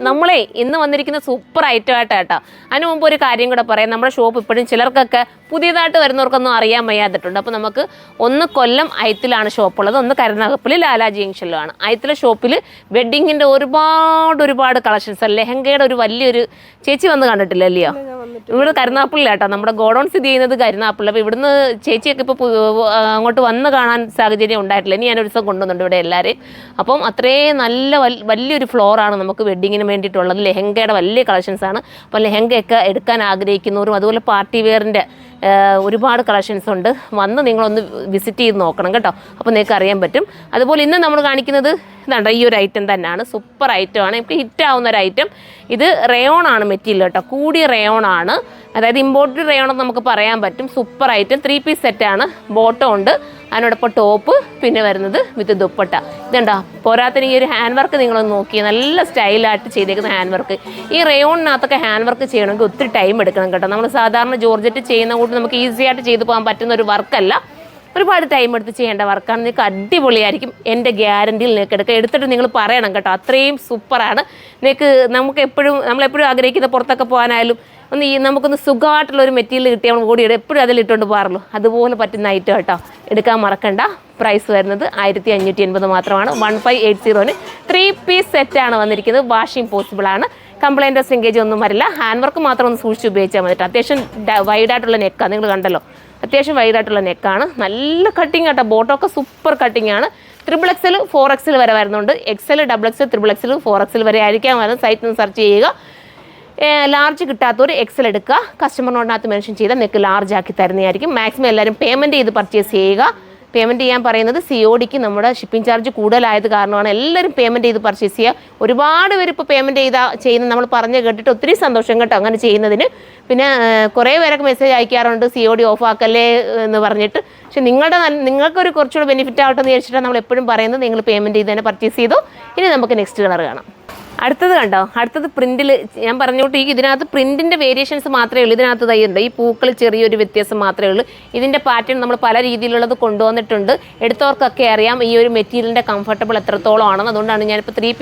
നമ്മളെ ഇന്ന് വന്നിരിക്കുന്ന സൂപ്പർ ഐറ്റം ആയിട്ടാട്ടോ. അതിന് മുമ്പ് ഒരു കാര്യം കൂടെ പറയാം. നമ്മുടെ ഷോപ്പ് ഇപ്പോഴും ചിലർക്കൊക്കെ പുതിയതായിട്ട് വരുന്നവർക്കൊന്നും അറിയാൻ വയ്യാതിട്ടുണ്ട്. അപ്പോൾ നമുക്ക് ഒന്ന് കൊല്ലം ഐത്തിലാണ് ഷോപ്പുള്ളത്, ഒന്ന് കരുനാഗപ്പള്ളി ലാലാ ജംഗ്ഷനിലുമാണ്. ഐത്തിലെ ഷോപ്പിൽ വെഡ്ഡിങ്ങിൻ്റെ ഒരുപാട് കളക്ഷൻസ്, ലെഹങ്കയുടെ ഒരു വലിയൊരു ചേച്ചി വന്ന് കണ്ടിട്ടില്ല അല്ലയോ? ഇവിടെ കരുനാഗപ്പള്ളിലാട്ടോ നമ്മുടെ ഗോഡൗൺ സ്ഥിതി ചെയ്യുന്നത് കരുനാഗപ്പള്ളി. അപ്പോൾ ഇവിടുന്ന് ചേച്ചിയൊക്കെ ഇപ്പോൾ അങ്ങോട്ട് വന്ന് കാണാൻ സാഹചര്യം ഉണ്ടായിട്ടില്ല. ഇനി ഞാനൊരു ദിവസം കൊണ്ടുവന്നുണ്ട് ഇവിടെ എല്ലാവരെയും. അപ്പം അത്രയും നല്ല വലിയൊരു ഫ്ലോറാണ് നമുക്ക് വെഡ്ഡിങ്ങിന് വേണ്ടിയിട്ടുള്ളത്. ലെഹങ്കയുടെ വലിയ കളക്ഷൻസാണ്. അപ്പോൾ ലെഹങ്കയൊക്കെ എടുക്കാൻ ആഗ്രഹിക്കുന്നവരും അതുപോലെ പാർട്ടി വെയറിൻ്റെ ഒരുപാട് കളക്ഷൻസ് ഉണ്ട്. വന്ന് നിങ്ങളൊന്ന് വിസിറ്റ് ചെയ്ത് നോക്കണം കേട്ടോ. അപ്പോൾ നിങ്ങൾക്ക് അറിയാൻ പറ്റും. അതുപോലെ ഇന്ന് നമ്മൾ കാണിക്കുന്നത് ഇതാണ്ടോ, ഈ ഒരു ഐറ്റം തന്നെയാണ്. സൂപ്പർ ഐറ്റമാണ്, നമുക്ക് ഹിറ്റാവുന്ന ഒരു ഐറ്റം. ഇത് റയോണാണ് മെറ്റീരിയൽ കേട്ടോ, കൂടിയ റയോണാണ്. അതായത് ഇമ്പോർട്ടഡ് റയോൺ എന്ന് നമുക്ക് പറയാൻ പറ്റും. സൂപ്പർ ഐറ്റം, 3 പീസ് സെറ്റാണ്. ബോട്ടം ഉണ്ട്, അതിനോടൊപ്പം ടോപ്പ്, പിന്നെ വരുന്നത് വിത്ത് ദുപ്പട്ട. ഇതുണ്ടോ, പോരാത്തിന് ഈ ഒരു ഹാൻഡ് വർക്ക് നിങ്ങളൊന്ന് നോക്കി, നല്ല സ്റ്റൈലായിട്ട് ചെയ്തേക്കുന്ന ഹാൻഡ് വർക്ക്. ഈ റയോണിനകത്തൊക്കെ ഹാൻഡ് വർക്ക് ചെയ്യണമെങ്കിൽ ഒത്തിരി ടൈം എടുക്കണം കേട്ടോ. നമ്മൾ സാധാരണ ജോർജറ്റ് ചെയ്യുന്ന കൂട്ട് നമുക്ക് ഈസി ആയിട്ട് ചെയ്തു പോകാൻ പറ്റുന്ന ഒരു വർക്കല്ല, ഒരുപാട് ടൈം എടുത്ത് ചെയ്യേണ്ട വർക്കാണ്. നിങ്ങൾക്ക് അടിപൊളിയായിരിക്കും, എൻ്റെ ഗ്യാരണ്ടിയിൽ നിങ്ങൾക്ക് എടുത്തിട്ട് നിങ്ങൾ പറയണം കേട്ടോ. അത്രയും സൂപ്പറാണ്. നമ്മളെപ്പോഴും ആഗ്രഹിക്കുന്ന പുറത്തൊക്കെ പോകാനായാലും നമുക്കൊന്ന് സുഖമായിട്ടുള്ളൊരു മെറ്റീരിയൽ കിട്ടിയാൽ നമ്മൾ ഓടി എപ്പോഴും അതിലിട്ടുകൊണ്ട് പോകാറുള്ളൂ. അതുപോലെ പറ്റുന്ന ഐറ്റം കേട്ടോ, എടുക്കാൻ മറക്കണ്ട. പ്രൈസ് വരുന്നത് 1580 മാത്രമാണ്. 1580 3 പീസ് സെറ്റാണ് വന്നിരിക്കുന്നത്. വാഷിംഗ് പോസിബിൾ ആണ്, കംപ്ലൈൻറ്റോ സിങ്കേജ് ഒന്നും വരില്ല. ഹാൻഡ് വർക്ക് മാത്രം ഒന്ന് സൂക്ഷിച്ച് ഉപയോഗിച്ചാൽ മതി. അത്യാവശ്യം വൈഡായിട്ടുള്ള നെക്കാണ്, നിങ്ങൾ കണ്ടല്ലോ, അത്യാവശ്യം വൈഡായിട്ടുള്ള നെക്കാണ്. നല്ല കട്ടിങ് കേട്ടോ, ബോട്ടമൊക്കെ സൂപ്പർ കട്ടിങ് ആണ്. 3XL 4XL വരെ വരുന്നുണ്ട്. XL XXL 3XL 4XL വരെ ആയിരിക്കാൻ വരുന്നത്. സൈറ്റിൽ നിന്ന് സെർച്ച് ചെയ്യുക. ലാർജ് കിട്ടാത്തവർ XL എടുക്കുക. കസ്റ്റമറിനോടകത്ത് മെൻഷൻ ചെയ്താൽ നിങ്ങൾക്ക് ലാർജ് ആക്കി തരുന്നതായിരിക്കും. മാക്സിമം എല്ലാവരും പേയ്മെൻറ്റ് ചെയ്ത് പർച്ചേസ് ചെയ്യുക. പേയ്മെൻറ്റ് ചെയ്യാൻ പറയുന്നത് CODക്ക് നമ്മുടെ ഷിപ്പിംഗ് ചാർജ് കൂടുതലായത് കാരണമാണ് എല്ലാവരും പേയ്മെൻറ്റ് ചെയ്ത് പർച്ചേസ് ചെയ്യുക. ഒരുപാട് പേര് ഇപ്പോൾ പേയ്മെൻറ്റ് ചെയ്യുന്നത് നമ്മൾ പറഞ്ഞ് കേട്ടിട്ട് ഒത്തിരി സന്തോഷം കേട്ടോ അങ്ങനെ ചെയ്യുന്നതിന്. പിന്നെ കുറേ പേരൊക്കെ മെസ്സേജ് അയക്കാറുണ്ട് COD ഓഫ് ആക്കല്ലേ എന്ന് പറഞ്ഞിട്ട്. പക്ഷേ നിങ്ങൾക്കൊരു കുറച്ചുകൂടെ ബെനിഫിറ്റ് ആവട്ടെ എന്ന് വിചാരിച്ചിട്ടാണ് നമ്മൾ എപ്പോഴും പറയുന്നത് നിങ്ങൾ പേയ്മെൻറ്റ് ചെയ്ത് തന്നെ പർച്ചേസ് ചെയ്തോ. ഇനി നമുക്ക് നെക്സ്റ്റ് കളർ കാണാം. അടുത്തത് കണ്ടോ, അടുത്തത് പ്രിൻറ്റിൽ ഞാൻ പറഞ്ഞോട്ട് ഇതിനകത്ത് പ്രിൻറ്റിൻ്റെ വേരിയേഷൻസ് മാത്രമേ ഉള്ളൂ. ഇതിനകത്ത് തയ്യുണ്ട് ഈ പൂക്കൾ ചെറിയൊരു വ്യത്യാസം മാത്രമേ ഉള്ളൂ. ഇതിൻ്റെ പാറ്റേൺ നമ്മൾ പല രീതിയിലുള്ളത് കൊണ്ടുവന്നിട്ടുണ്ട്. എടുത്തവർക്കൊക്കെ അറിയാം ഈ ഒരു മെറ്റീരിയലിൻ്റെ കംഫർട്ടബിൾ എത്രത്തോളം ആണെന്ന്. അതുകൊണ്ടാണ് ഞാനിപ്പോൾ 3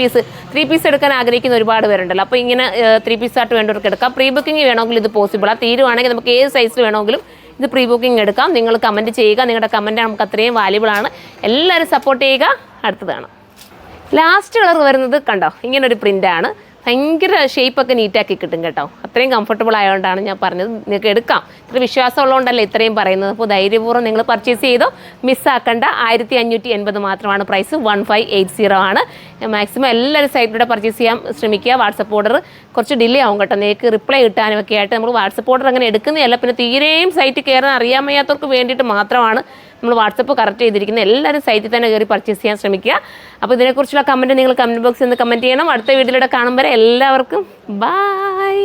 പീസ് എടുക്കാൻ ആഗ്രഹിക്കുന്ന ഒരുപാട് പേരുണ്ടല്ലോ. അപ്പോൾ ഇങ്ങനെ 3 പീസായിട്ട് വേണ്ടവർക്ക് എടുക്കാം. പ്രീ ബുക്കിംഗ് വേണമെങ്കിൽ ഇത് പോസിബിളാണ്. തീരുവാണെങ്കിൽ നമുക്ക് ഏത് സൈസിൽ വേണമെങ്കിലും ഇത് പ്രീ ബുക്കിംഗ് എടുക്കാം. നിങ്ങൾ കമൻറ്റ് ചെയ്യുക, നിങ്ങളുടെ കമൻറ്റ് നമുക്ക് അത്രയും വാല്യുബിളാണ്. എല്ലാവരും സപ്പോർട്ട് ചെയ്യുക. അടുത്തതാണ് ലാസ്റ്റ് കളർ വരുന്നത് കണ്ടോ, ഇങ്ങനൊരു പ്രിൻ്റാണ്. ഭയങ്കര ഷേപ്പൊക്കെ നീറ്റാക്കി കിട്ടും കേട്ടോ. അത്രയും കംഫർട്ടബിൾ ആയതുകൊണ്ടാണ് ഞാൻ പറഞ്ഞത് നിങ്ങൾക്ക് എടുക്കാം. ഇത്ര വിശ്വാസം ഉള്ളതുകൊണ്ടല്ലേ ഇത്രയും പറയുന്നത്. അപ്പോൾ ധൈര്യപൂർവ്വം നിങ്ങൾ പർച്ചേസ് ചെയ്തോ, മിസ്സാക്കണ്ട. 1580 മാത്രമാണ് പ്രൈസ്. 1580 ആണ്. മാക്സിമം എല്ലാവരും സൈറ്റിലൂടെ പർച്ചേസ് ചെയ്യാൻ ശ്രമിക്കുക. വാട്സപ്പ് ഓർഡർ കുറച്ച് ഡിലേ ആവും കേട്ടോ, നിങ്ങൾക്ക് റിപ്ലൈ കിട്ടാനും ഒക്കെ ആയിട്ട്. നമ്മൾ വാട്സപ്പ് ഓർഡർ അങ്ങനെ എടുക്കുന്നതല്ല, പിന്നെ തീരെയും സൈറ്റിൽ കയറാൻ അറിയാൻ വയ്യാത്തവർക്ക് വേണ്ടിയിട്ട് മാത്രമാണ് നമ്മൾ വാട്സപ്പ് കറക്റ്റ് ചെയ്തിരിക്കുന്നത്. എല്ലാവരും സൈറ്റിൽ തന്നെ കയറി പർച്ചേസ് ചെയ്യാൻ ശ്രമിക്കുക. അപ്പോൾ ഇതിനെക്കുറിച്ചുള്ള കമൻറ്റ് നിങ്ങൾ കമൻറ്റ് ബോക്സിൽ നിന്ന് കമൻറ്റ് ചെയ്യണം. അടുത്ത വീഡിയോയിലൂടെ കാണുമ്പോൾ എല്ലാവർക്കും ബൈ.